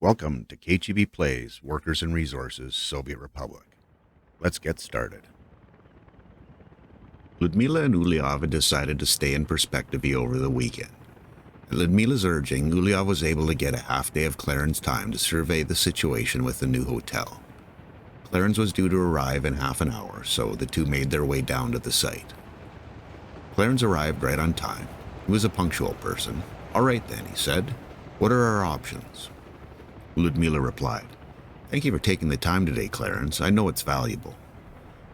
Welcome to kcheebplays, Workers and Resources, Soviet Republic. Let's get started. Ludmila and Ulyav had decided to stay in Perspectivy over the weekend. At Ludmila's urging, Ulyav was able to get a half day of Clarence time to survey the situation with the new hotel. Clarence was due to arrive in half an hour, so the two made their way down to the site. Clarence arrived right on time. He was a punctual person. "All right then," he said. "What are our options?" Ludmila replied, "Thank you for taking the time today, Clarence. I know it's valuable."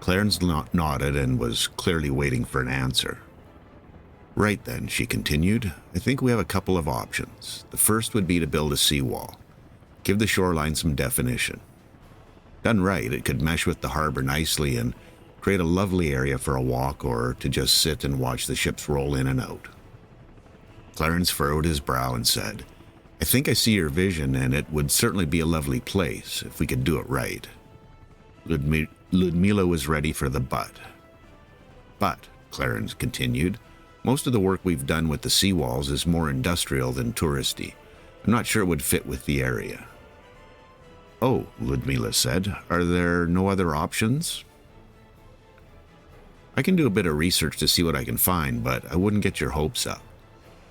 Clarence nodded and was clearly waiting for an answer. "Right then," she continued, "I think we have a couple of options. The first would be to build a seawall. Give the shoreline some definition. Done right, it could mesh with the harbor nicely and create a lovely area for a walk or to just sit and watch the ships roll in and out." Clarence furrowed his brow and said, "I think I see your vision, and it would certainly be a lovely place if we could do it right." Ludmila was ready for the but. "But," Clarence continued, "most of the work we've done with the seawalls is more industrial than touristy. I'm not sure it would fit with the area." "Oh," Ludmila said, "are there no other options?" "I can do a bit of research to see what I can find, but I wouldn't get your hopes up."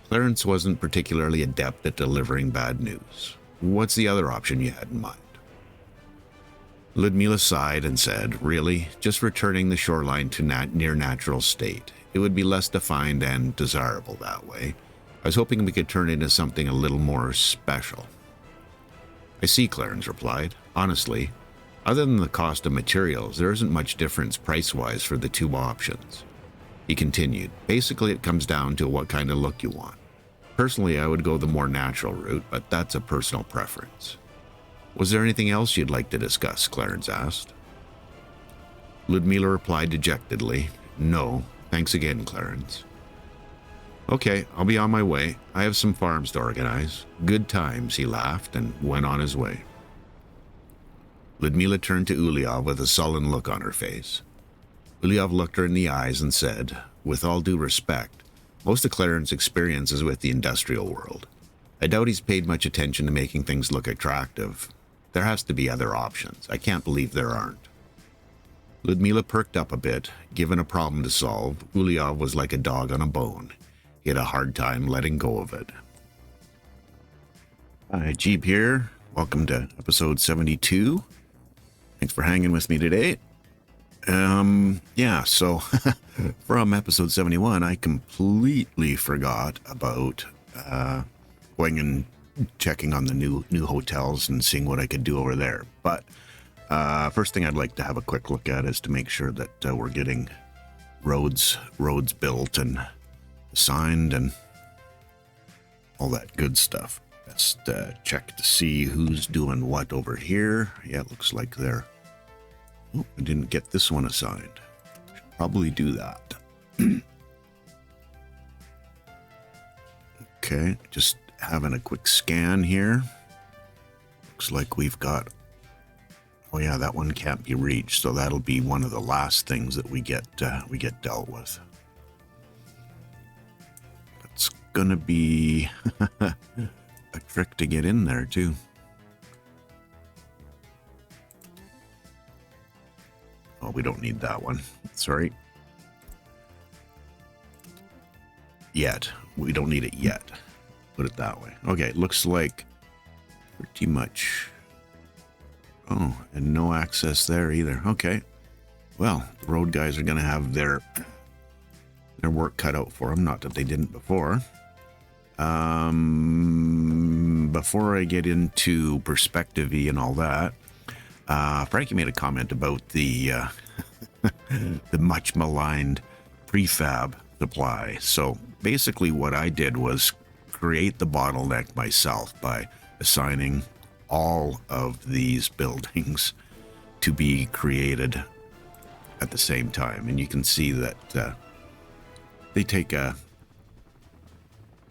Clarence wasn't particularly adept at delivering bad news. "What's the other option you had in mind?" Ludmila sighed and said, "Really, just returning the shoreline to near natural state. It would be less defined and desirable that way. I was hoping we could turn it into something a little more special." "I see," Clarence replied. "Honestly, other than the cost of materials, there isn't much difference price-wise for the two options." He continued, "Basically, it comes down to what kind of look you want. Personally, I would go the more natural route, but that's a personal preference." "Was there anything else you'd like to discuss?" Clarence asked. Ludmila replied dejectedly, "No, thanks again, Clarence." "Okay, I'll be on my way. I have some farms to organize." "Good times," he laughed and went on his way. Ludmila turned to Ulyav with a sullen look on her face. Ulyav looked her in the eyes and said, "With all due respect, most of Clarence's experience is with the industrial world. I doubt he's paid much attention to making things look attractive. There has to be other options. I can't believe there aren't." Ludmila perked up a bit. Given a problem to solve, Ulyav was like a dog on a bone. He had a hard time letting go of it. Hi, Jeep here. Welcome to episode 72. Thanks for hanging with me today. So from episode 71, I completely forgot about going and checking on the new hotels and seeing what I could do over there. But first thing I'd like to have a quick look at is to make sure that we're getting roads built and assigned and all that good stuff. Just check to see who's doing what over here. Yeah, it looks like they're... Oh, I didn't get this one assigned. Should probably do that. Okay, just having a quick scan here. Looks like we've got... Oh yeah, that one can't be reached, so that'll be one of the last things that we get dealt with. That's gonna be a trick to get in there too. Oh, we don't need that one. Sorry. Yet. We don't need it yet. Put it that way. Okay, looks like pretty much... Oh, and no access there either. Okay. Well, the road guys are going to have their work cut out for them. Not that they didn't before. Before I get into Perspectivy and all that, Frankie made a comment about the the much maligned prefab supply. So basically what I did was create the bottleneck myself by assigning all of these buildings to be created at the same time. And you can see that they take a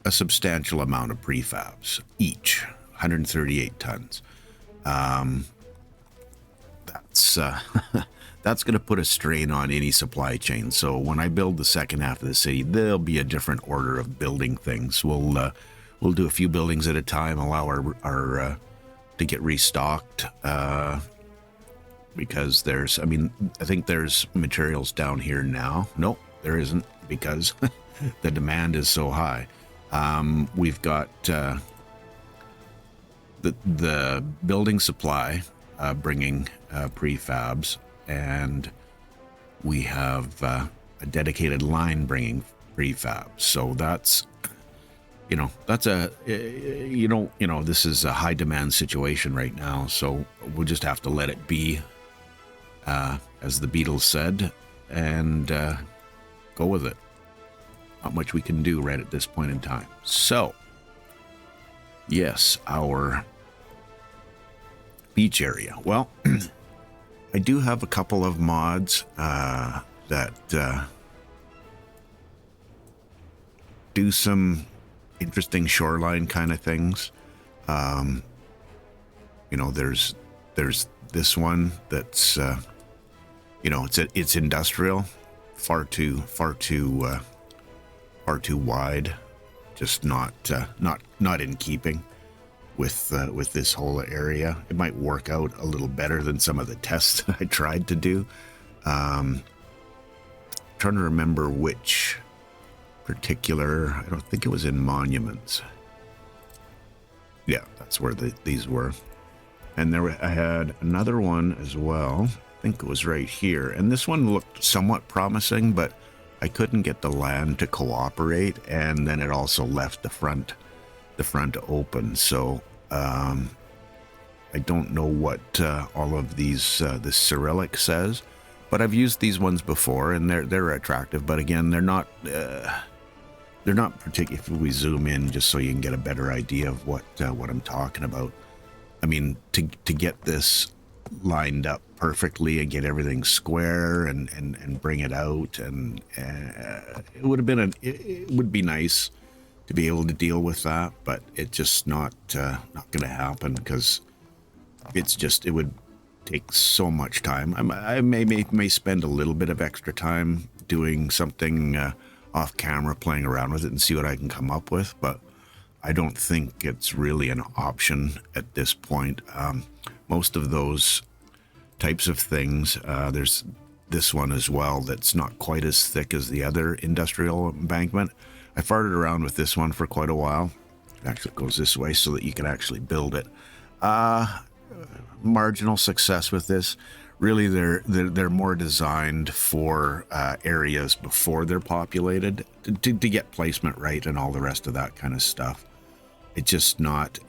substantial amount of prefabs each, 138 tons. That's going to put a strain on any supply chain. So when I build the second half of the city, there'll be a different order of building things. We'll do a few buildings at a time, allow our get restocked, because there's, I mean, I think there's materials down here now. Nope, there isn't, because the demand is so high. We've got the building supply bringing prefabs, and we have a dedicated line bringing prefabs. So that's, that's this is a high demand situation right now. So we'll just have to let it be, as the Beatles said, and go with it. Not much we can do right at this point in time. So, yes, our beach area. Well, I do have a couple of mods that do some interesting shoreline kind of things. There's this one that's it's industrial, far too wide, just not in keeping with this whole area. It might work out a little better than some of the tests I tried to do. Trying to remember which particular, I don't think it was in monuments. Yeah, that's where these were. And I had another one as well. I think it was right here. And this one looked somewhat promising, but I couldn't get the land to cooperate, and then it also left the front open. So I don't know what all of these this Cyrillic says, but I've used these ones before, and they're attractive. But again, they're not particular. If we zoom in, just so you can get a better idea of what I'm talking about. I mean, to get this lined up perfectly and get everything square and bring it out, and it would be nice to be able to deal with that, but it's just not going to happen, because it would take so much time. I may spend a little bit of extra time doing something off camera, playing around with it and see what I can come up with, but I don't think it's really an option at this point. Most of those types of things, there's this one as well that's not quite as thick as the other industrial embankment. I farted around with this one for quite a while. It actually goes this way so that you can actually build it. Marginal success with this. Really, they're more designed for areas before they're populated to get placement right and all the rest of that kind of stuff. It's just not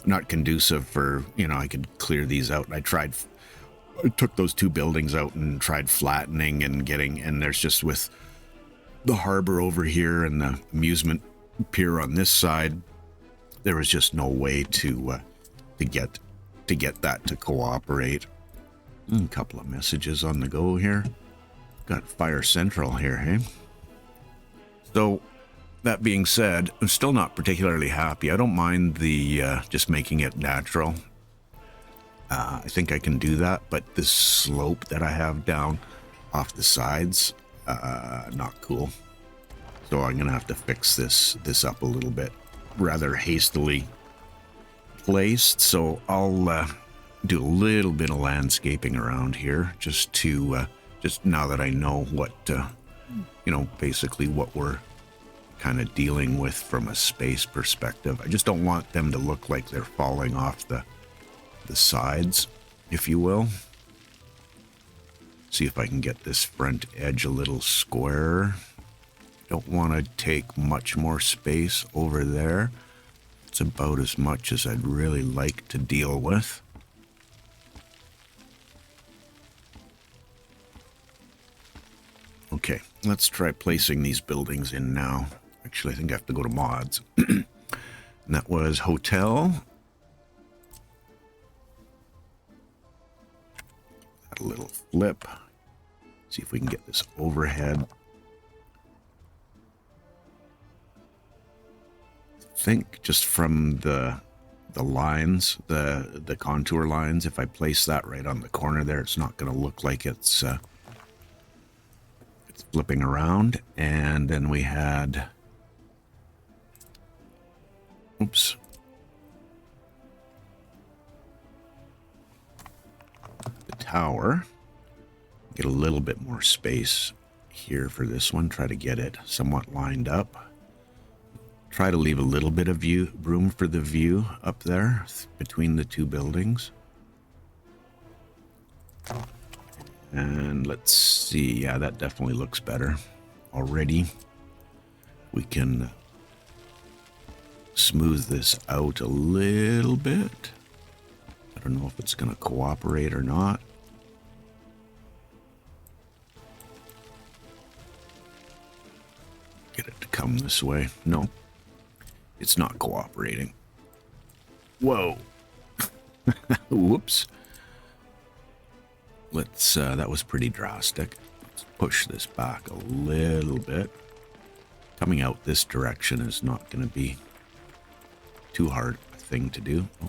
not conducive for, I could clear these out. I took those two buildings out and tried flattening and there's just, with the harbor over here and the amusement pier on this side, there was just no way to get that to cooperate. A couple of messages on the go here. Got Fire Central here, hey? So, that being said, I'm still not particularly happy. I don't mind the just making it natural. I think I can do that, but this slope that I have down off the sides, not cool. So I'm gonna have to fix this up a little bit. Rather hastily placed, so I'll do a little bit of landscaping around here, just now that I know what basically what we're kind of dealing with from a space perspective. I just don't want them to look like they're falling off the sides, if you will. See if I can get this front edge a little squarer. Don't want to take much more space over there. It's about as much as I'd really like to deal with. Okay, let's try placing these buildings in now. Actually, I think I have to go to mods. And that was hotel. Got a little flip. See if we can get this overhead. I think just from the lines, the contour lines, if I place that right on the corner there, it's not going to look like it's flipping around. And then we had, oops, tower. Get a little bit more space here for this one. Try to get it somewhat lined up. Try to leave a little bit of room for the view up there between the two buildings. And let's see. Yeah, that definitely looks better already. We can smooth this out a little bit. I don't know if it's going to cooperate or not. Get it to come this way. No, it's not cooperating. Whoa. Whoops. Let's, that was pretty drastic. Let's push this back a little bit. Coming out this direction is not going to be too hard a thing to do. Oh,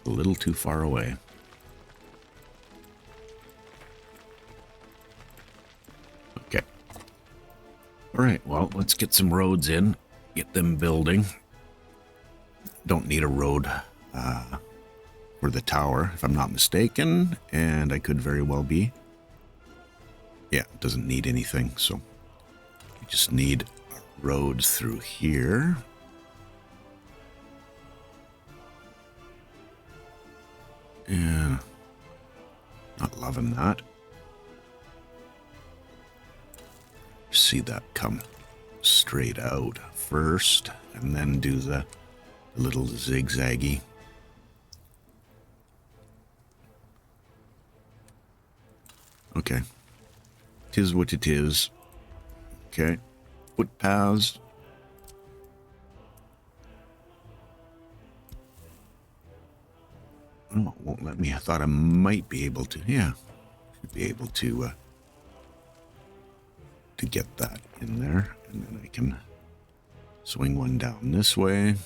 a little too far away. Okay. All right, well, let's get some roads in, get them building. Don't need a road for the tower, if I'm not mistaken, and I could very well be. Yeah, it doesn't need anything, so we just need a road through here. Yeah, not loving that. See that come straight out first, and then do the little zigzaggy. Okay. Tis what it is. Okay. Footpaths. Oh, it won't let me. I thought I might be able to. Yeah. Should be able to get that in there. And then I can swing one down this way.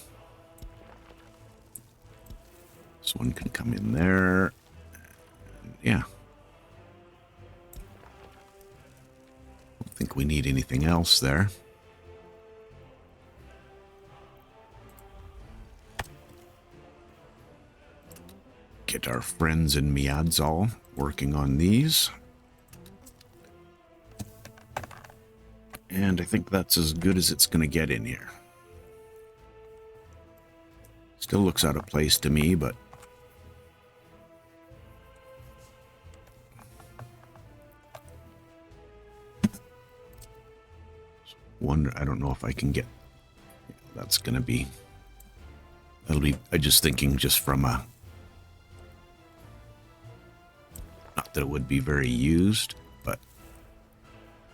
This one can come in there. And yeah. Don't think we need anything else there. Get our friends in Miadzal working on these. And I think that's as good as it's going to get in here. Still looks out of place to me, but wonder, I don't know if I can get, yeah, that's going to be, that'll be, I just thinking just from a, not that it would be very used, but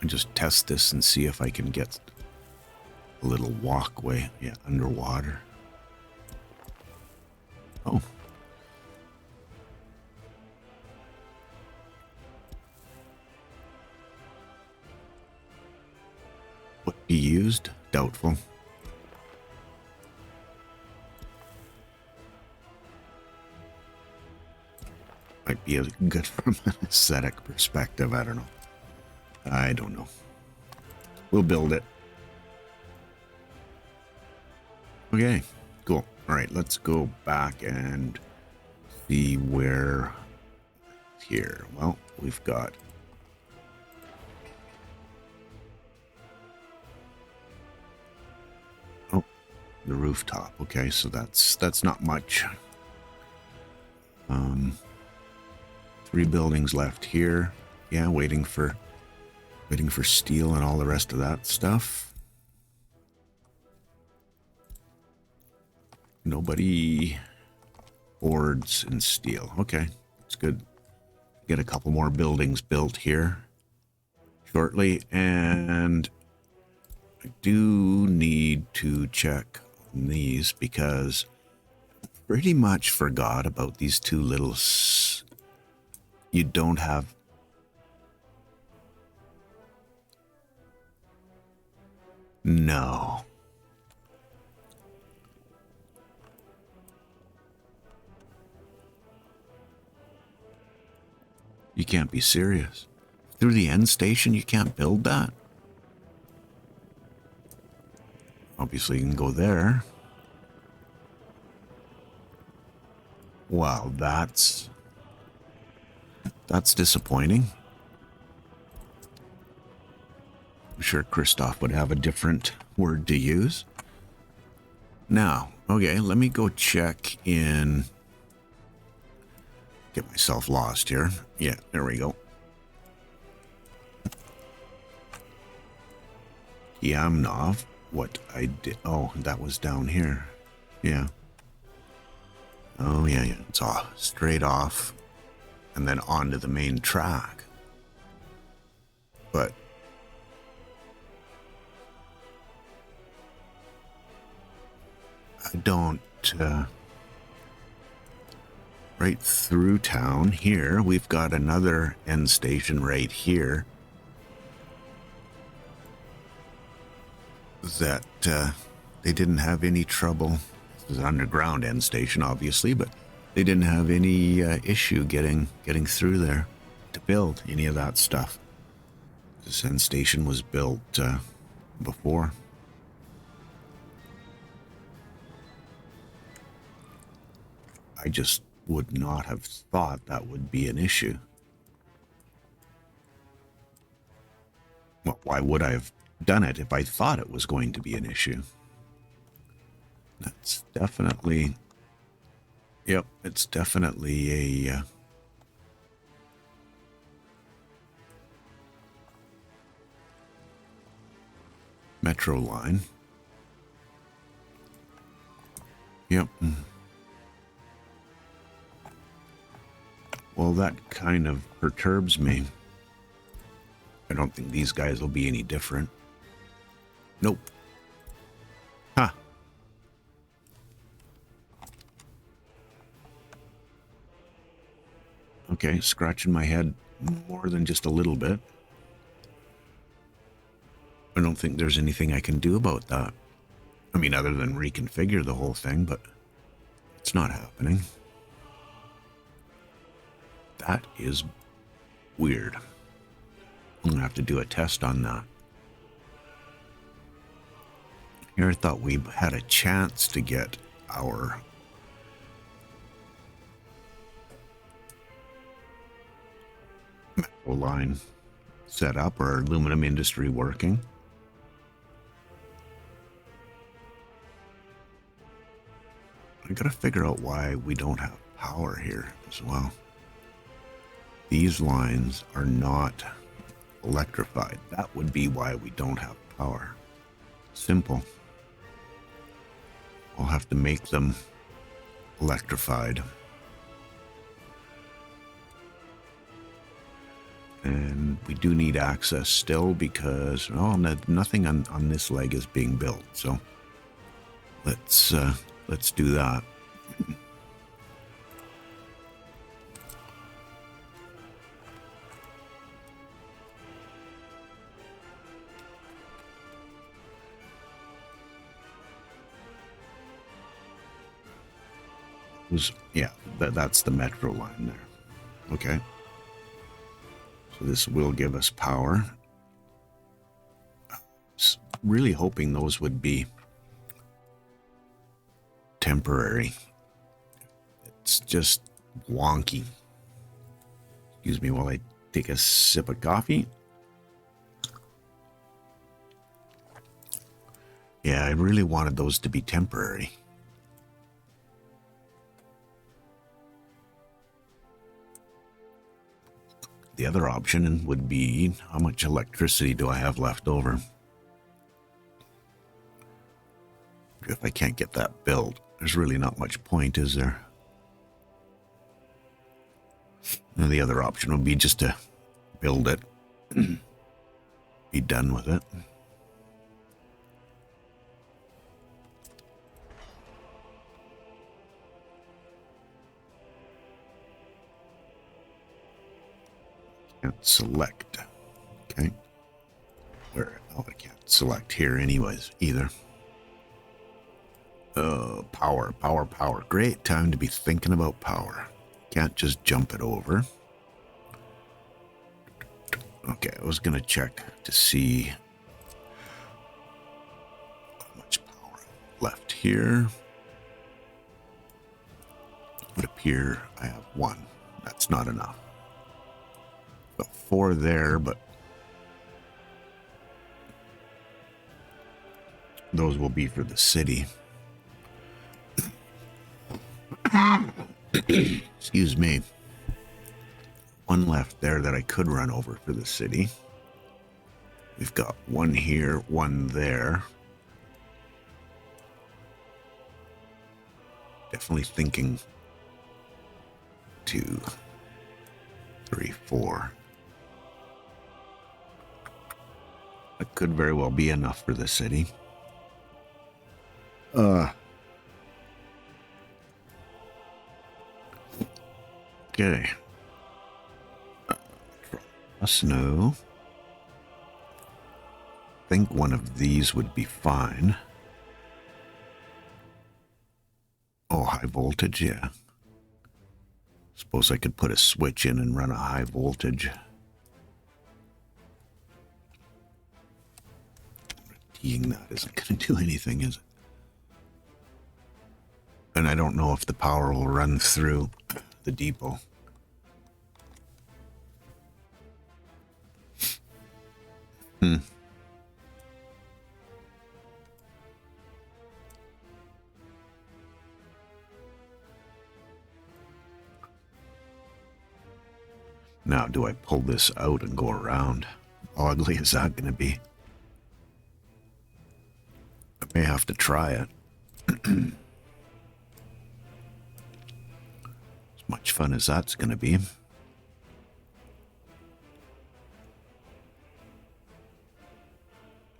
I just test this and see if I can get a little walkway, yeah, underwater. Oh. Would be used? Doubtful. Might be good from an aesthetic perspective. I don't know. I don't know. We'll build it. Okay, cool. All right, let's go back and see where here. Well, we've got the rooftop. Okay, so that's not much. 3 buildings left here. Yeah, waiting for steel and all the rest of that stuff. Nobody boards and steel. Okay, it's good. Get a couple more buildings built here shortly, and I do need to check on these because I pretty much forgot about these two little. You don't have. No. You can't be serious. Through the end station, you can't build that? Obviously, you can go there. Wow, that's... That's disappointing. I'm sure Christoph would have a different word to use. Now, okay, let me go check in. Get myself lost here. Yeah, there we go. Yamnov. What I did. Oh, that was down here. Yeah. Oh, yeah. It's all straight off and then onto the main track. But I don't. Right through town here, we've got another end station right here that they didn't have any trouble. This is an underground end station, obviously, but they didn't have any issue getting through there to build any of that stuff. This end station was built before. I just would not have thought that would be an issue. Well, why would I have done it if I thought it was going to be an issue? That's definitely... Yep, it's definitely a... metro line. Yep. Well, that kind of perturbs me. I don't think these guys will be any different. Nope. Huh. Okay, scratching my head more than just a little bit. I don't think there's anything I can do about that. I mean, other than reconfigure the whole thing, but it's not happening. That is weird. I'm going to have to do a test on that. Here I thought we had a chance to get our metal line set up, or aluminum industry working. I got to figure out why we don't have power here as well. These lines are not electrified. That would be why we don't have power. Simple. I'll have to make them electrified. And we do need access still because nothing on this leg is being built. So let's do that. Yeah, that's the metro line there. Okay. So this will give us power. Really hoping those would be temporary. It's just wonky. Excuse me while I take a sip of coffee. Yeah, I really wanted those to be temporary. The other option would be, how much electricity do I have left over? If I can't get that built, there's really not much point, is there? And the other option would be just to build it, be done with it. Can't select. Okay. Where? Oh, I can't select here anyways either. Power. Great time to be thinking about power. Can't just jump it over. Okay, I was gonna check to see how much power left here. It would appear I have one. That's not enough. Got 4 there, but those will be for the city. Excuse me. 1 left there that I could run over for the city. We've got 1 here, 1 there. Definitely thinking 2, 3, 4. That could very well be enough for the city. Okay. Snow. I think 1 of these would be fine. Oh, high voltage, yeah. Suppose I could put a switch in and run a high voltage. Teeing that isn't going to do anything, is it? And I don't know if the power will run through the depot. Now, do I pull this out and go around? How ugly is that going to be? I may have to try it. As much fun as that's going to be.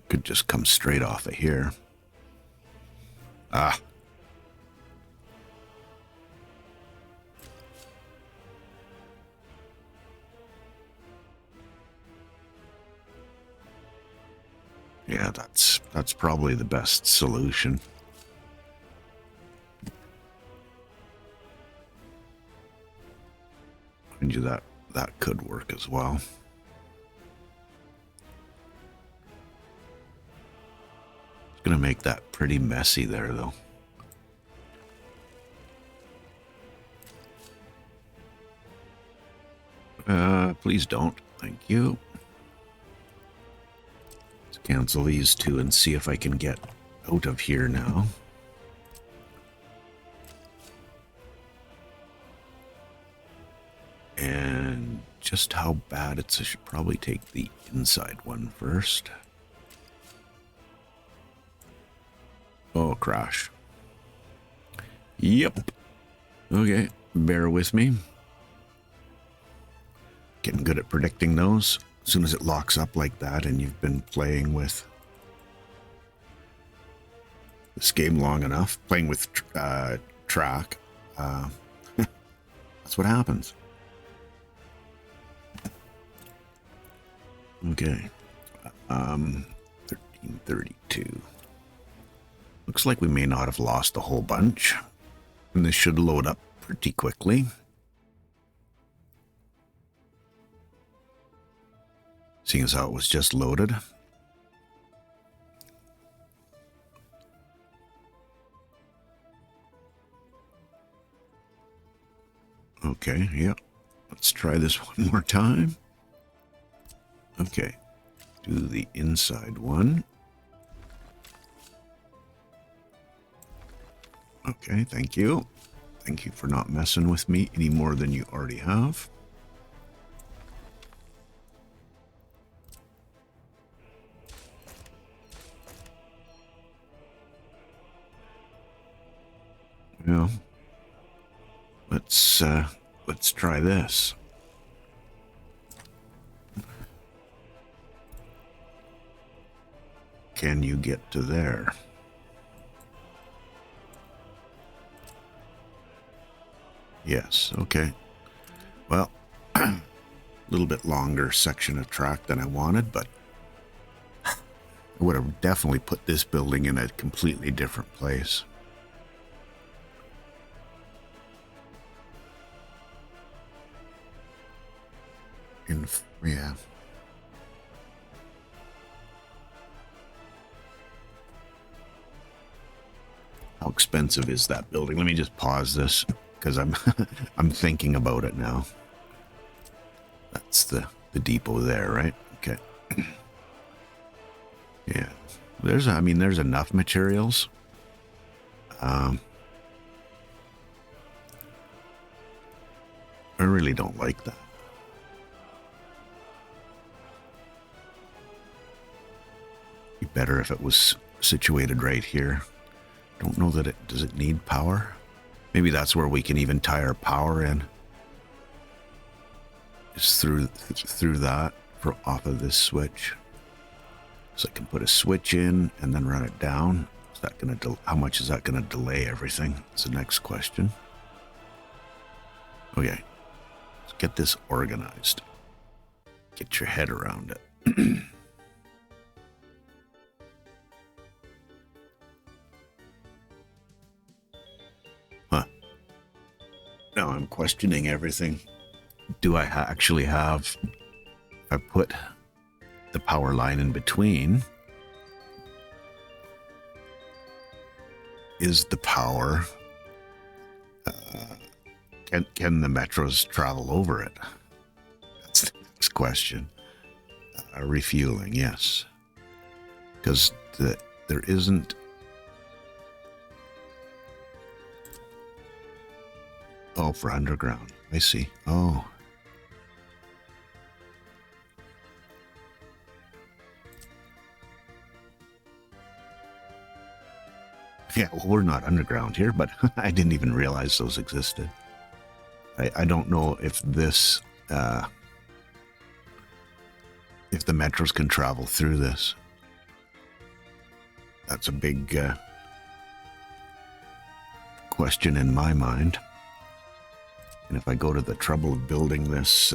Could just come straight off of here. Ah. Yeah, that's probably the best solution. Mind you, that could work as well. It's gonna make that pretty messy there, though. Please don't. Thank you. Let's cancel these 2 and see if I can get out of here now. And just how bad it's, I should probably take the inside one first. Oh, crash. Yep. Okay, bear with me. Getting good at predicting those. As soon as it locks up like that and you've been playing with this game long enough, playing with track, that's what happens. Okay. 1332. Looks like we may not have lost a whole bunch. And this should load up pretty quickly. Seeing as how it was just loaded. Okay, yep. Let's try this one more time. Okay, do the inside one. Okay, thank you. Thank you for not messing with me any more than you already have. Well, let's try this. Can you get to there? Yes, okay. Well, a little bit longer section of track than I wanted, but I would have definitely put this building in a completely different place. Yeah. How expensive is that building? Let me just pause this because I'm I'm thinking about it now. That's the the depot there, right? Okay. Yeah. There's enough materials. I really don't like that. Be better if it was situated right here. Don't know that does it need power? Maybe that's where we can even tie our power in. It's through that for off of this switch. So I can put a switch in and then run it down. Is that going to how much is that going to delay everything? That's the next question. Okay. Let's get this organized. Get your head around it. Now I'm questioning everything. Do I actually have... If I put the power line in between, is the power... Can the metros travel over it? That's the next question. Refueling, yes. Because there isn't... Oh, for underground. I see. Oh. Yeah, well, we're not underground here, but I didn't even realize those existed. I don't know if this... if the metros can travel through this. That's a big question in my mind. And if I go to the trouble of building this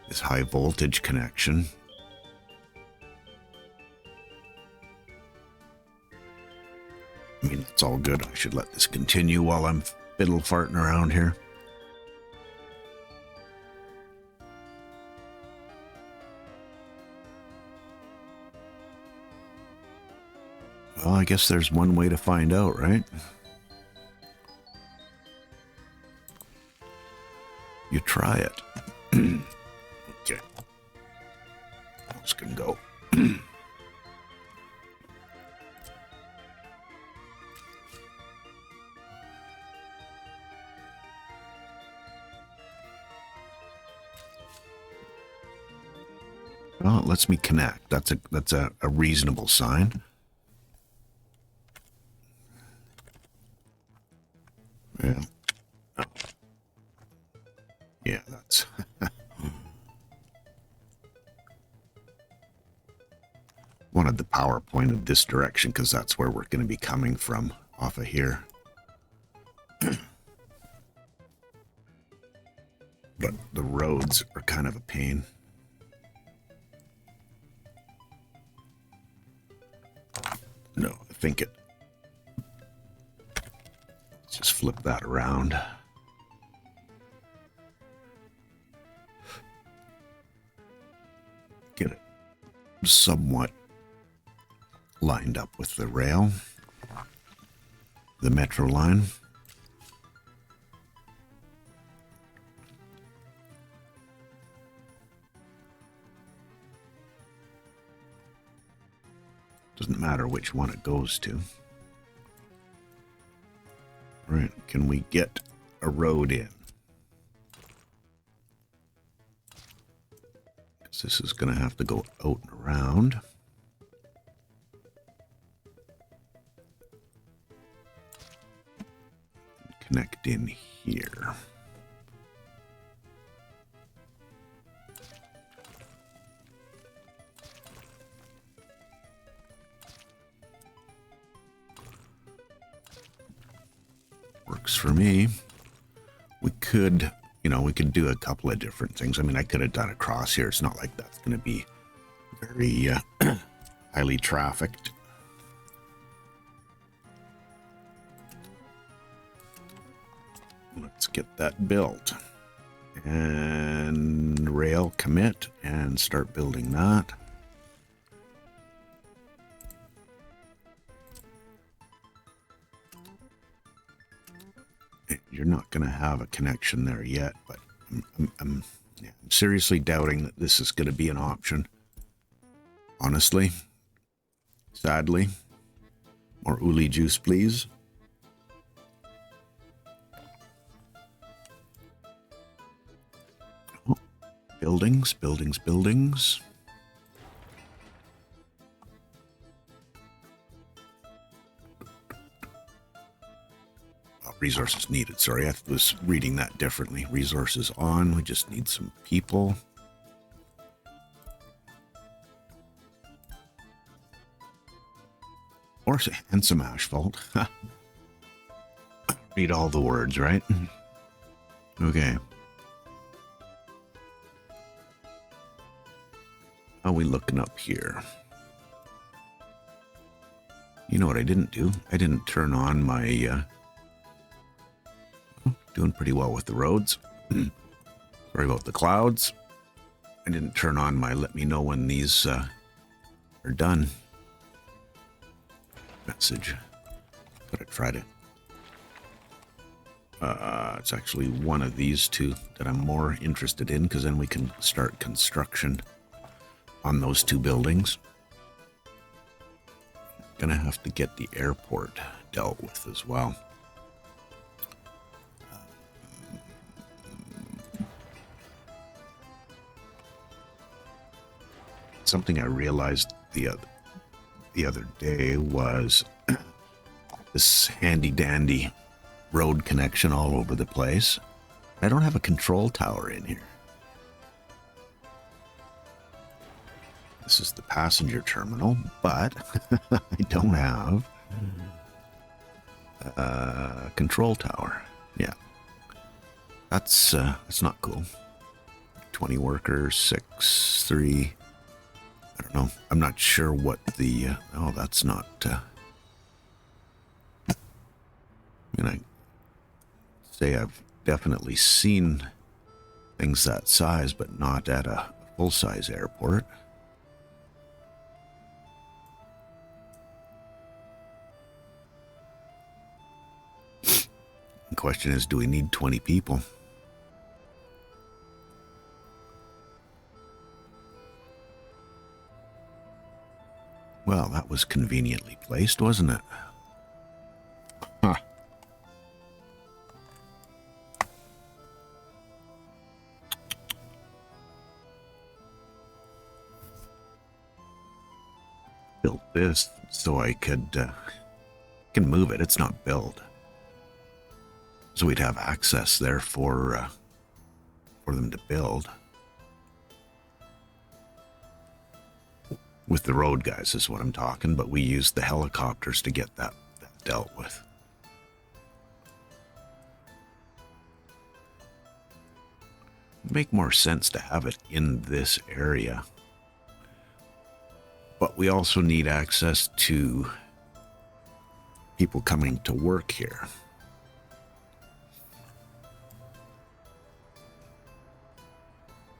this high voltage connection, I mean, it's all good. I should let this continue while I'm fiddle farting around here. Well, I guess there's one way to find out, right? You try it. Okay. Those can go. Well, it lets me connect. That's a reasonable sign. Yeah. Oh. Yeah, that's... Wanted the power pointed this direction because that's where we're going to be coming from, off of here. But the roads are kind of a pain. No, I think it... Let's just flip that around. Get it somewhat lined up with the rail, the metro line. Doesn't matter which one it goes to. Right, can we get a road in? Because this is going to have to go out and around. Connect in here. Works for me. We could, we could do a couple of different things. I mean, I could have done a cross here. It's not like that's going to be very highly trafficked. Let's get that built. And rail commit and start building that. You're not going to have a connection there yet, but I'm seriously doubting that this is going to be an option. Honestly. Sadly. More uli juice, please. Oh, buildings, buildings, buildings. Resources needed. Sorry, I was reading that differently. Resources on. We just need some people. And some asphalt. Read all the words, right? Okay. How are we looking up here? You know what I didn't do? I didn't turn on my... doing pretty well with the roads. Sorry about the clouds. I didn't turn on my let me know when these are done message. Gotta try to... it's actually one of these two that I'm more interested in, because then we can start construction on those two buildings. Gonna have to get the airport dealt with as well. Something I realized the other day was this handy dandy road connection all over the place. I don't have a control tower in here. This is the passenger terminal, but I don't have a control tower. Yeah, that's not cool. 20 workers, 6, 3. I don't know. I'm not sure what the... oh, that's not... I mean, I say I've definitely seen things that size, but not at a full-size airport. The question is, do we need 20 people? Well, that was conveniently placed, wasn't it? Huh. Built this so I could can move it. It's not built, so we'd have access there for them to build. With the road guys is what I'm talking, but we used the helicopters to get that dealt with. It'd make more sense to have it in this area. But we also need access to people coming to work here.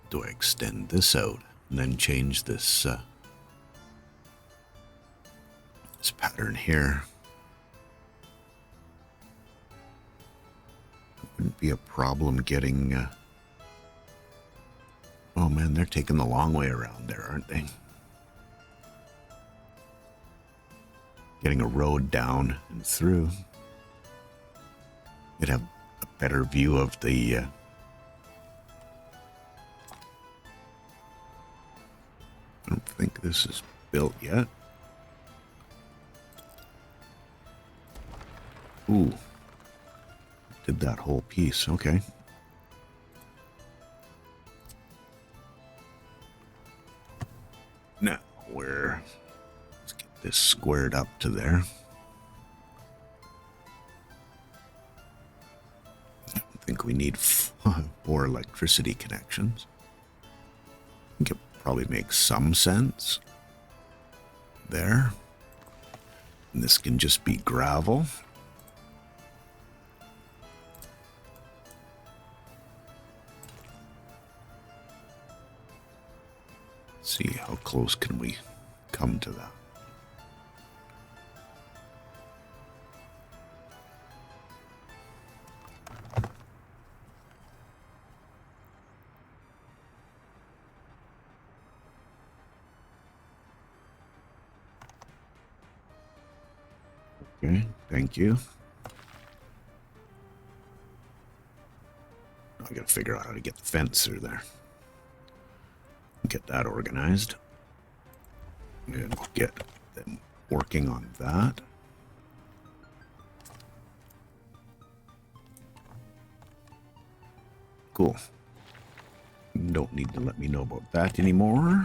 Do I extend this out and then change this this pattern here? It wouldn't be a problem getting... oh man, they're taking the long way around there, aren't they? Getting a road down and through. You'd have a better view of the... I don't think this is built yet. Ooh. Did that whole piece. Okay. Now, let's get this squared up to there. I don't think we need 4 electricity connections. I think it probably makes some sense there. And this can just be gravel. See how close can we come to that. Okay, thank you. I gotta figure out how to get the fence through there. Get that organized. And get them working on that. Cool. Don't need to let me know about that anymore.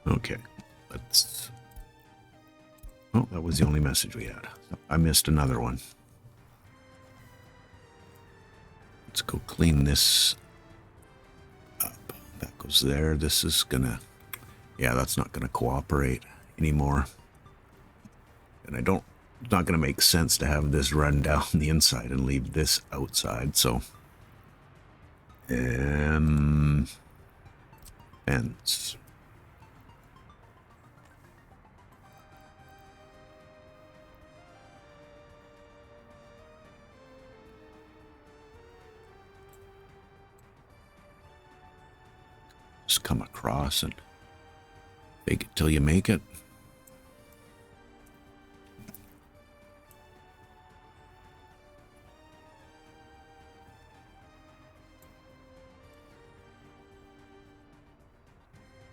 Okay, let's... Oh, that was the only message we had. I missed another one. Let's go clean this up. That goes there. This is gonna... Yeah, that's not gonna cooperate anymore. And it's not gonna make sense to have this run down the inside and leave this outside, so... Fence. Just come across and fake it till you make it.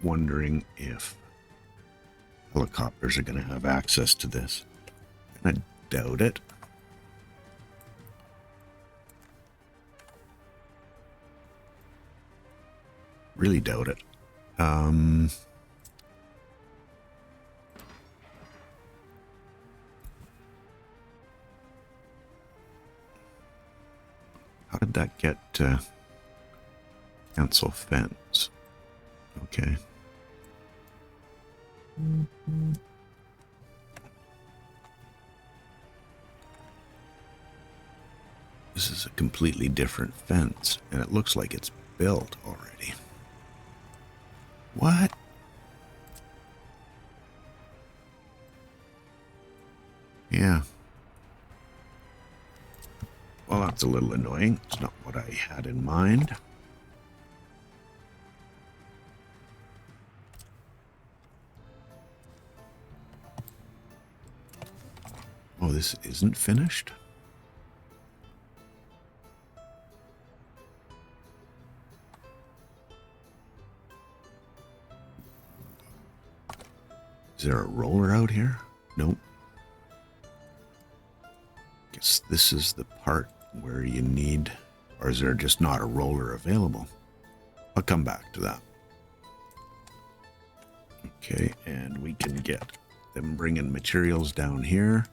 Wondering if helicopters are going to have access to this. I doubt it. Really doubt it. How did that get cancel fence? Okay. This is a completely different fence, and it looks like it's built already. What? Yeah. Well, that's a little annoying. It's not what I had in mind. Oh, this isn't finished? Is there a roller out here? Nope. Guess this is the part where you need, or is there just not a roller available? I'll come back to that. Okay, and we can get them bringing materials down here.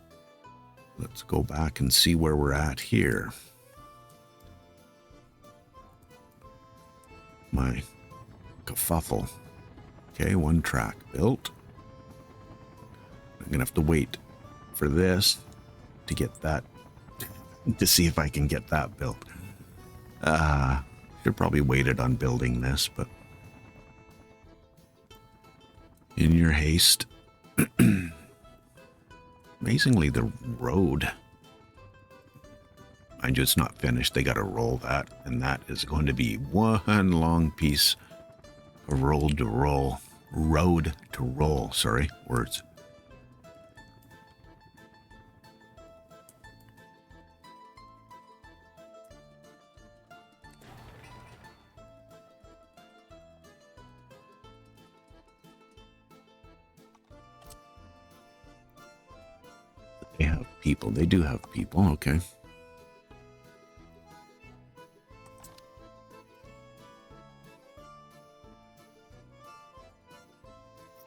Let's go back and see where we're at here. My kerfuffle. Okay, one track built. I'm gonna have to wait for this to get that, to see if I can get that built. Should probably waited on building this, but in your haste. Amazingly, the road, mind you, it's not finished. They got to roll that, and that is going to be one long piece of road to roll. Sorry, words. They have people. They do have people. Okay.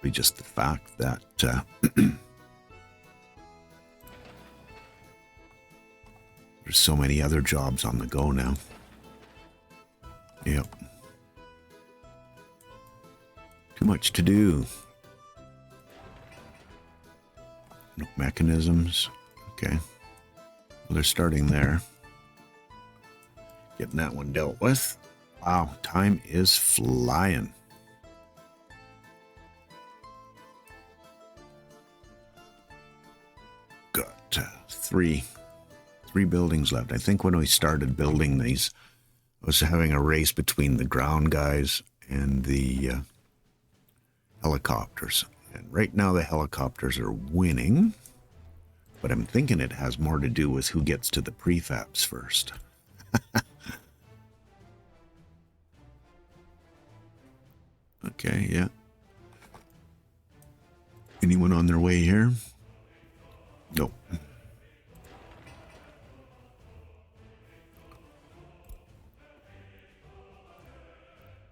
Be just the fact that there's so many other jobs on the go now. Yep. Too much to do. No mechanisms. Okay. Well, they're starting there. Getting that one dealt with. Wow, time is flying. Got three buildings left. I think when we started building these, I was having a race between the ground guys and the helicopters. And right now the helicopters are winning, but I'm thinking it has more to do with who gets to the prefabs first. Okay, yeah. Anyone on their way here? Nope.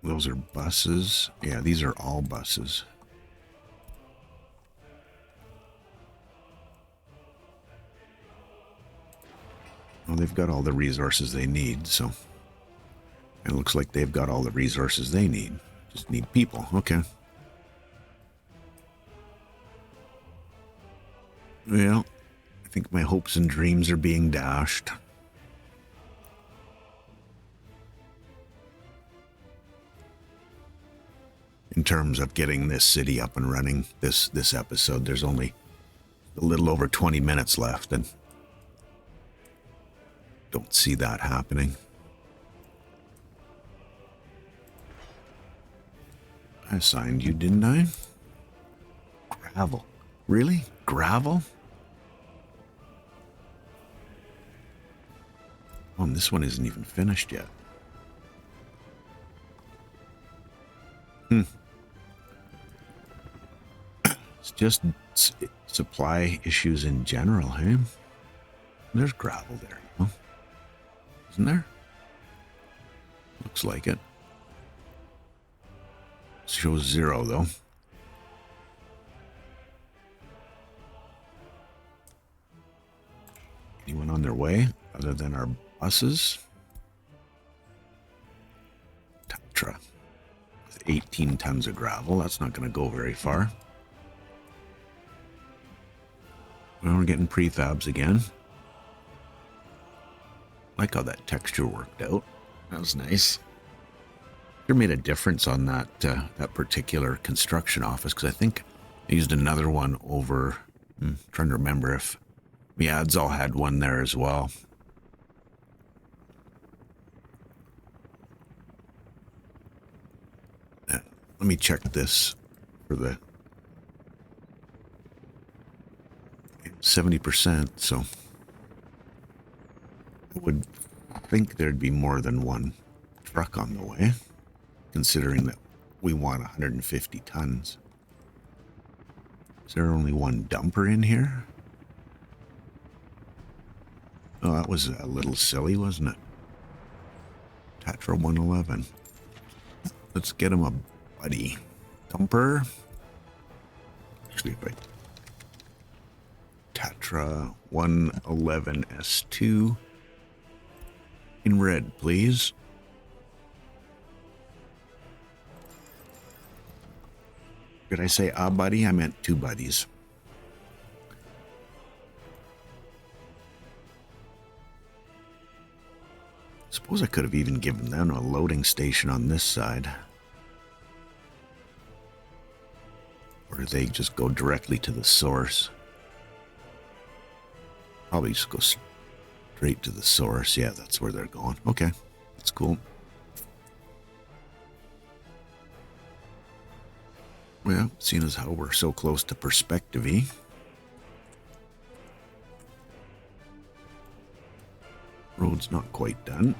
Those are buses. Yeah, these are all buses. Well, they've got all the resources they need, so it looks like they've got all the resources they need. Just need people. Okay. Well, I think my hopes and dreams are being dashed. In terms of getting this city up and running, this episode, there's only a little over 20 minutes left, and don't see that happening. I assigned you, didn't I? Gravel. Really? Gravel? Oh, and this one isn't even finished yet. It's just supply issues in general, hey? There's gravel there, huh? Isn't there? Looks like it. Shows 0, though. Anyone on their way other than our buses? Tatra. With 18 tons of gravel. That's not going to go very far. Well, we're getting prefabs again. Like how that texture worked out. That was nice. It made a difference on that that particular construction office, because I think I used another one over. I'm trying to remember if Miadzal had one there as well. Let me check this for the 70%, so I would think there'd be more than one truck on the way, considering that we want 150 tons. Is there only one dumper in here? Oh, that was a little silly, wasn't it? Tatra 111. Let's get him a buddy. Dumper. Actually, if I... Tatra 111 S2. In red, please. Did I say a buddy? I meant 2 buddies. Suppose I could have even given them a loading station on this side. Or do they just go directly to the source? Probably just go straight to the source. Yeah, that's where they're going. Okay, that's cool. Well, seeing as how we're so close to Perspective-y. Road's not quite done.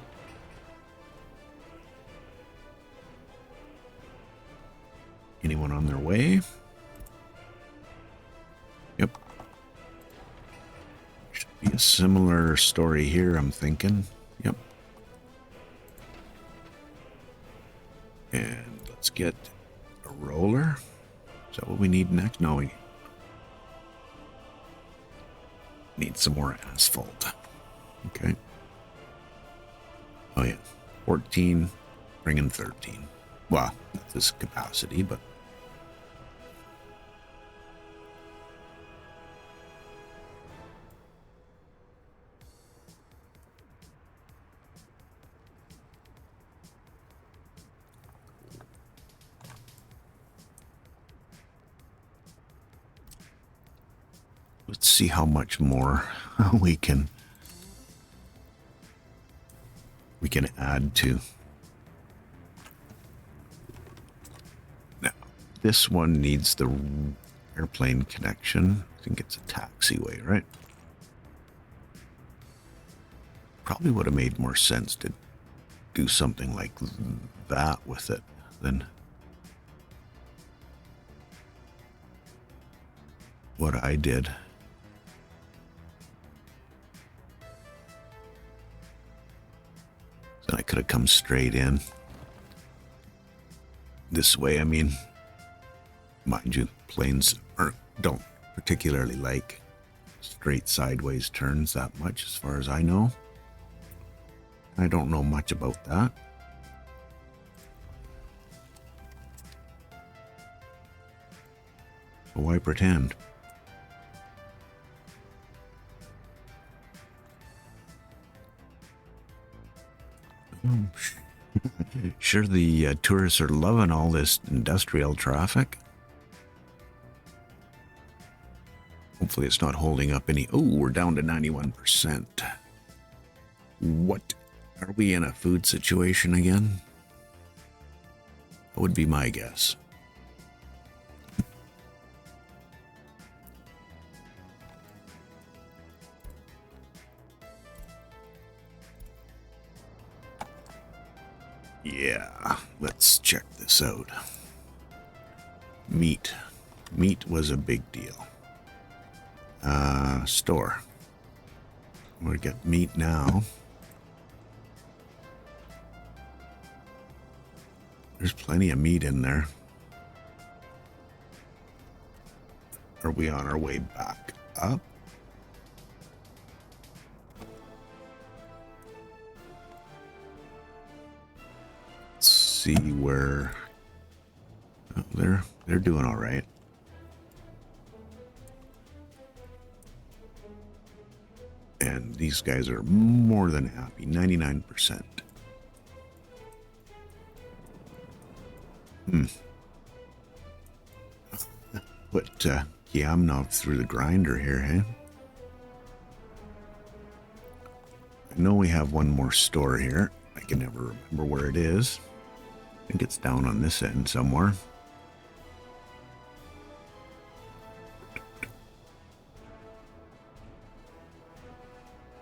Anyone on their way? Yep. Should be a similar story here, I'm thinking. Yep. And let's get a roller. Is that what we need next? No, we need some more asphalt. Okay. Oh yeah, 14, bringing 13. Well, not this capacity, but let's see how much more we can we can add to. Now, this one needs the airplane connection. I think it's a taxiway, right? Probably would have made more sense to do something like that with it than what I did. Then I could have come straight in. This way, I mean, mind you, planes don't particularly like straight sideways turns that much as far as I know. I don't know much about that. So why pretend? Sure, the tourists are loving all this industrial traffic. Hopefully it's not holding up any. Oh, we're down to 91%. What? Are we in a food situation again? That would be my guess. Yeah, let's check this out. Meat. Meat was a big deal. Store. We'll get meat now. There's plenty of meat in there. Are we on our way back up? Let's see where... Oh, they're doing all right. And these guys are more than happy, 99%. Put Kiamnov through the grinder here, hey? I know we have one more store here. I can never remember where it is. I think it's down on this end somewhere.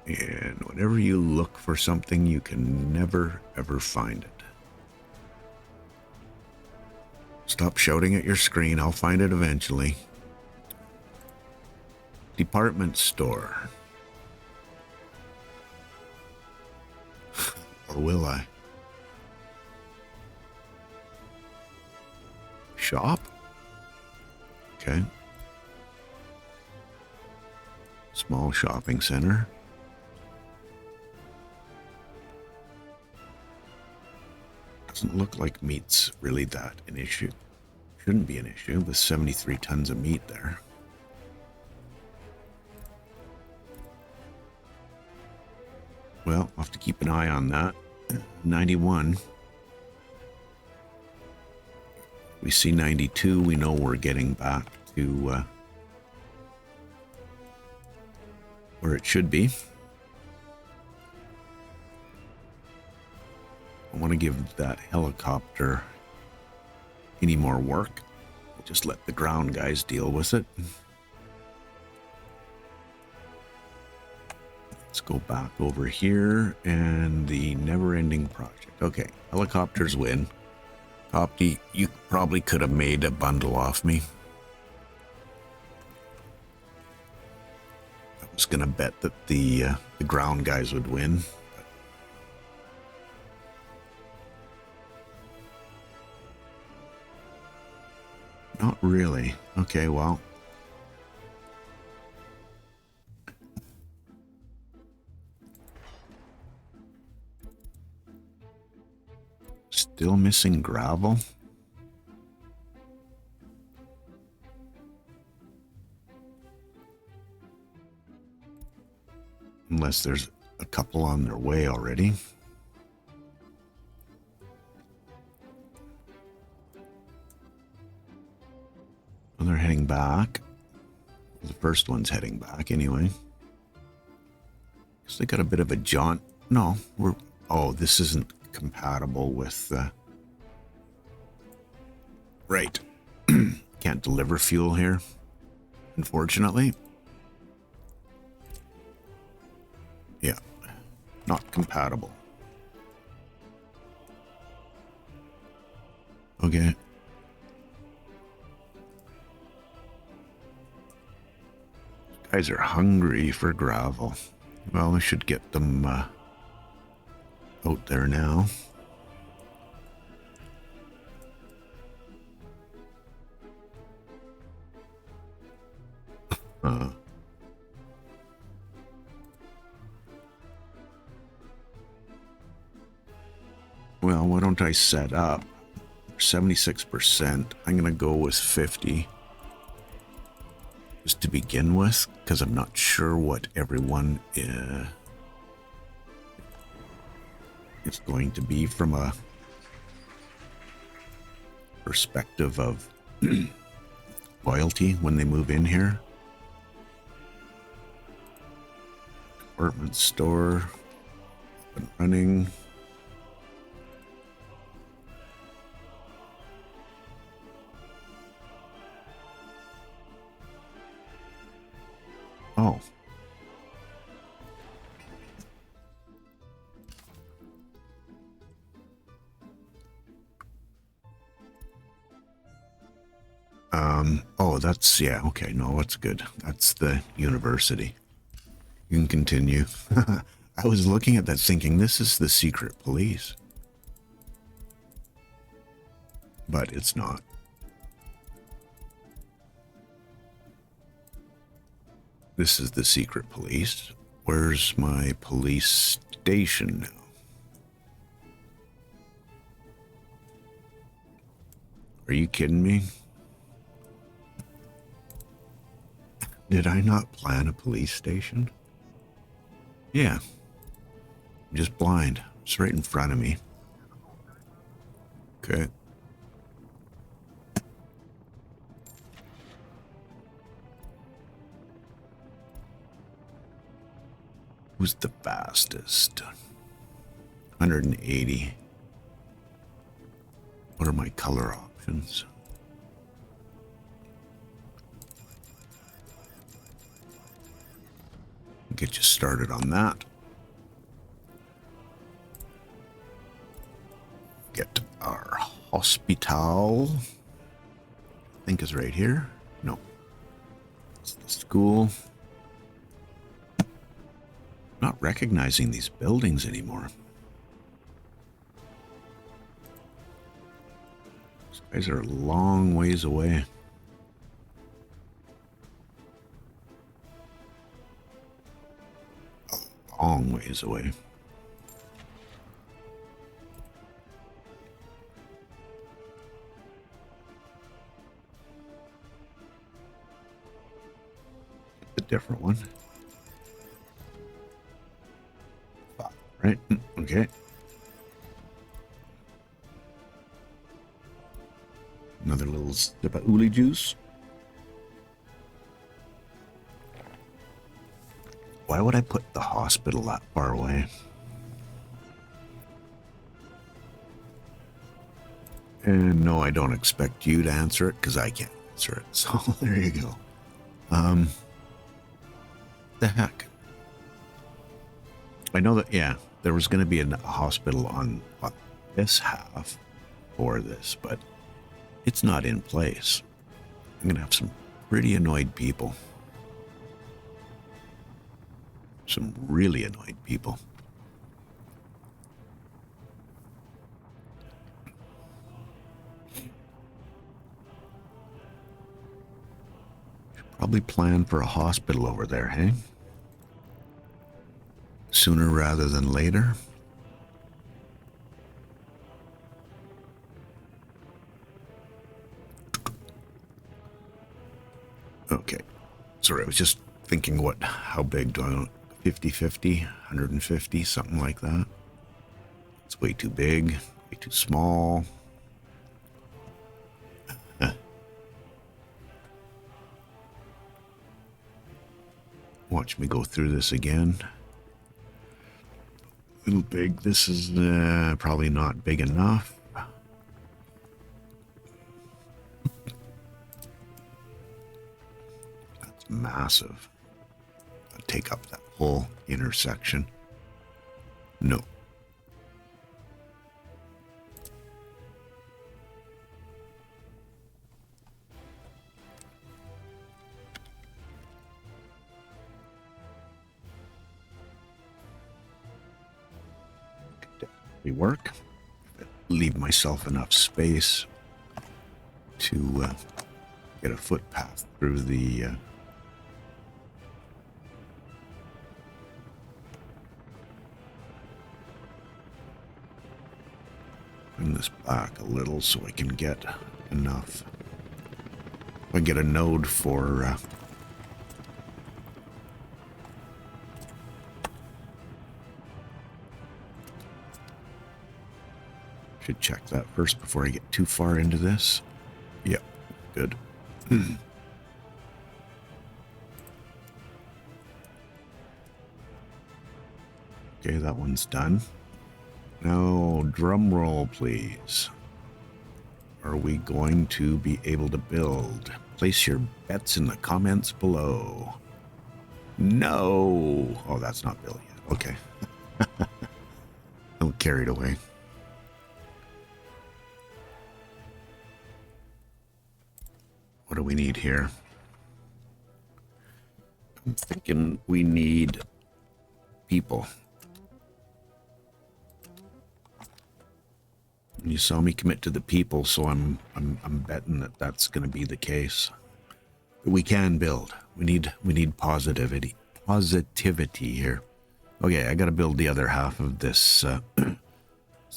And whenever you look for something, you can never, ever find it. Stop shouting at your screen. I'll find it eventually. Department store. Or will I? Shop? Okay. Small shopping center. Doesn't look like meat's really that an issue. Shouldn't be an issue with 73 tons of meat there. Well, I'll have to keep an eye on that. 91. We see 92. We know we're getting back to where it should be. I want to give that helicopter any more work. We'll just let the ground guys deal with it. Let's go back over here and the never-ending project. Okay, helicopters win. Opti, you probably could have made a bundle off me. I was gonna bet that the ground guys would win. Not really. Okay, well. Still missing gravel? Unless there's a couple on their way already. Well, they're heading back. The first one's heading back anyway. Guess they got a bit of a jaunt. No, we're Oh, this isn't compatible with right. Can't deliver fuel here, unfortunately. Yeah, not compatible. Okay. Guys are hungry for gravel. Well, we should get them out there now. Well, why don't I set up 76%? I'm going to go with 50 just to begin with, because I'm not sure what everyone is going to be from a perspective of loyalty when they move in here. Department store up and running. Oh. Oh, that's, yeah, okay, no, that's good. That's the university. You can continue. I was looking at that thinking, this is the secret police. But it's not. This is the secret police. Where's my police station now? Are you kidding me? Did I not plan a police station? Yeah. I'm just blind. It's right in front of me. Okay. Who's the fastest? 180. What are my color options? Get you started on that. Get our hospital. I think is right here. No. It's the school. Not recognizing these buildings anymore. These guys are a long ways away. A long ways away. A different one. Right? Okay. Another little sip of uli juice. Why would I put the hospital that far away? And no, I don't expect you to answer it because I can't answer it. So there you go. The heck? I know that, yeah, there was going to be a hospital on this half for this, but it's not in place. I'm going to have some pretty annoyed people. Some really annoyed people. Should probably plan for a hospital over there, hey? Sooner rather than later. Okay. Sorry, I was just thinking how big do I want? 50-50, 150, something like that. It's way too big, way too small. Watch me go through this again. little big. This is probably not big enough. That's massive. I'll take up that whole intersection. No. Work. Leave myself enough space to get a footpath through the bring this back a little so I can get enough. I get a node for should check that first before I get too far into this. Yep, good. Okay, that one's done. Now, drum roll, please. Are we going to be able to build? Place your bets in the comments below. No! Oh, that's not built yet. Okay. I'm carried away. What do we need here? I'm thinking we need people. You saw me commit to the people, so I'm betting that that's going to be the case. But we can build. We need positivity here. Okay, I got to build the other half of this. So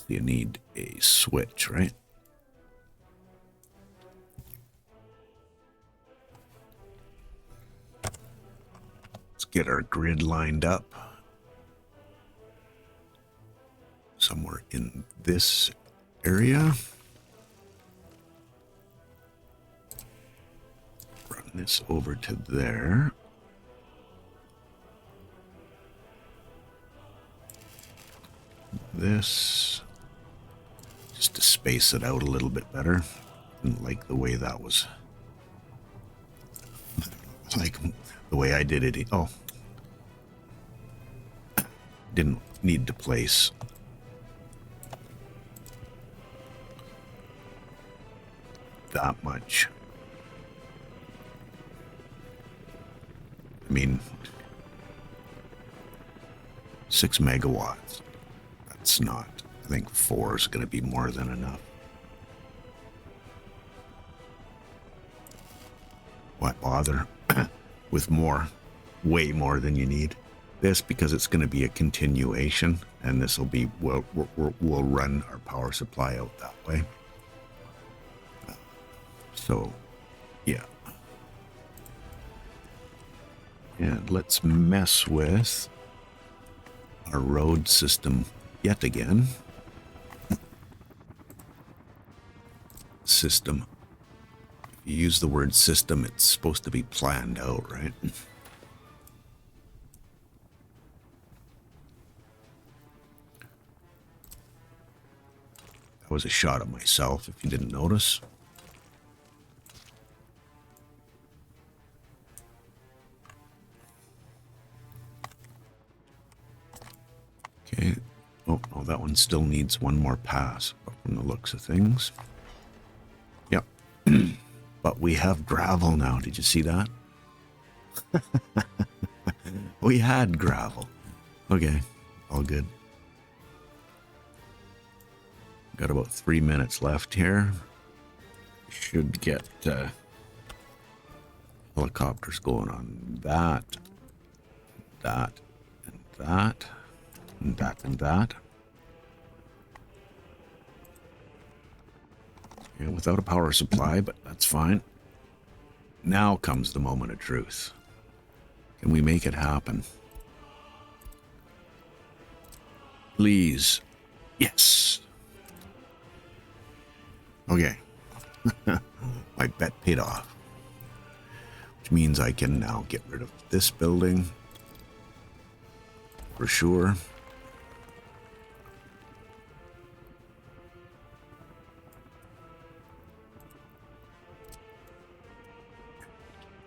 you need a switch, right? Get our grid lined up somewhere in this area. Run this over to there. This, just to space it out a little bit better. Didn't like the way that was. Like the way I did it. Oh. Didn't need to place that much. I mean, 6 megawatts. That's not. I think 4 is going to be more than enough. Why bother with more? Way more than you need. This, because it's going to be a continuation, and this will be, we'll run our power supply out that way. So, yeah. And let's mess with our road system yet again. System. If you use the word system, it's supposed to be planned out, right? That was a shot of myself, if you didn't notice. Okay. Oh, no, that one still needs one more pass from the looks of things. Yep. But we have gravel now. Did you see that? We had gravel. Okay. All good. Got about 3 minutes left here. Should get helicopters going on that, and that, and that, and that. Yeah, without a power supply, but that's fine. Now comes the moment of truth. Can we make it happen? Please. Yes. Okay. My bet paid off. Which means I can now get rid of this building. For sure.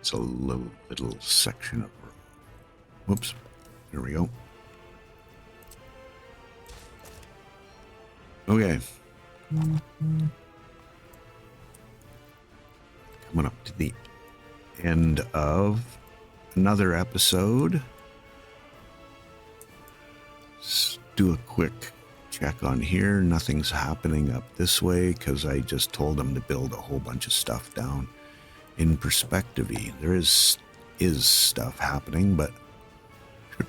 It's a little section of road. Whoops. There we go. Okay. Coming up to the end of another episode. Let's do a quick check on here. Nothing's happening up this way because I just told them to build a whole bunch of stuff down in perspective-y. There is stuff happening, but I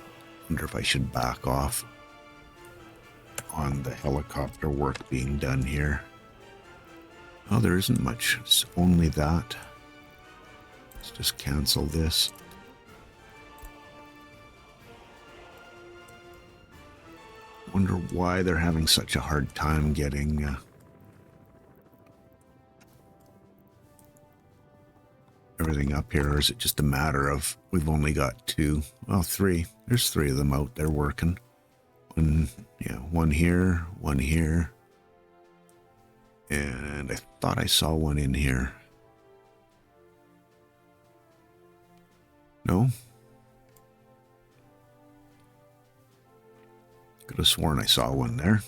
wonder if I should back off on the helicopter work being done here. Oh, there isn't much. It's only that. Let's just cancel this. Wonder why they're having such a hard time getting everything up here, or is it just a matter of we've only got two? Well, three. There's three of them out there working. One here, and I thought I saw one in here. No? Could have sworn I saw one there.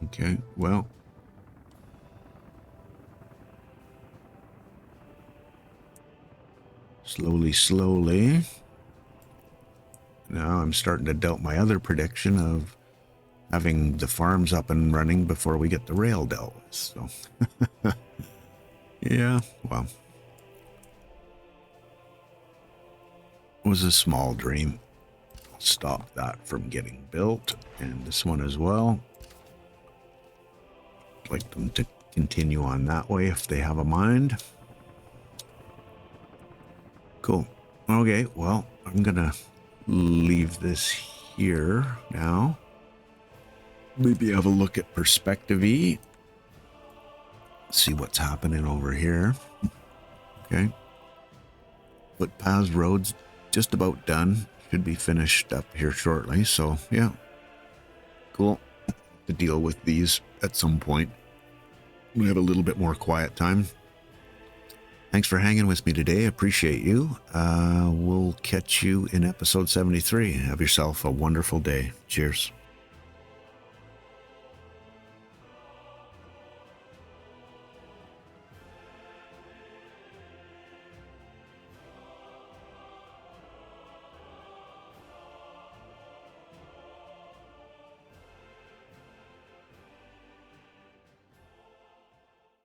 Okay, well. Slowly. Now I'm starting to doubt my other prediction of having the farms up and running before we get the rail dealt with. So, yeah, well. It was a small dream. I'll stop that from getting built, and this one as well. I'd like them to continue on that way if they have a mind. Cool. Okay, well, I'm gonna leave this here now. Maybe have a look at perspective-y. See what's happening over here. Okay. Footpaths road's just about done. Should be finished up here shortly, so yeah. Cool. To deal with these at some point. We have a little bit more quiet time. Thanks for hanging with me today. Appreciate you. We'll catch you in episode 73. Have yourself a wonderful day. Cheers.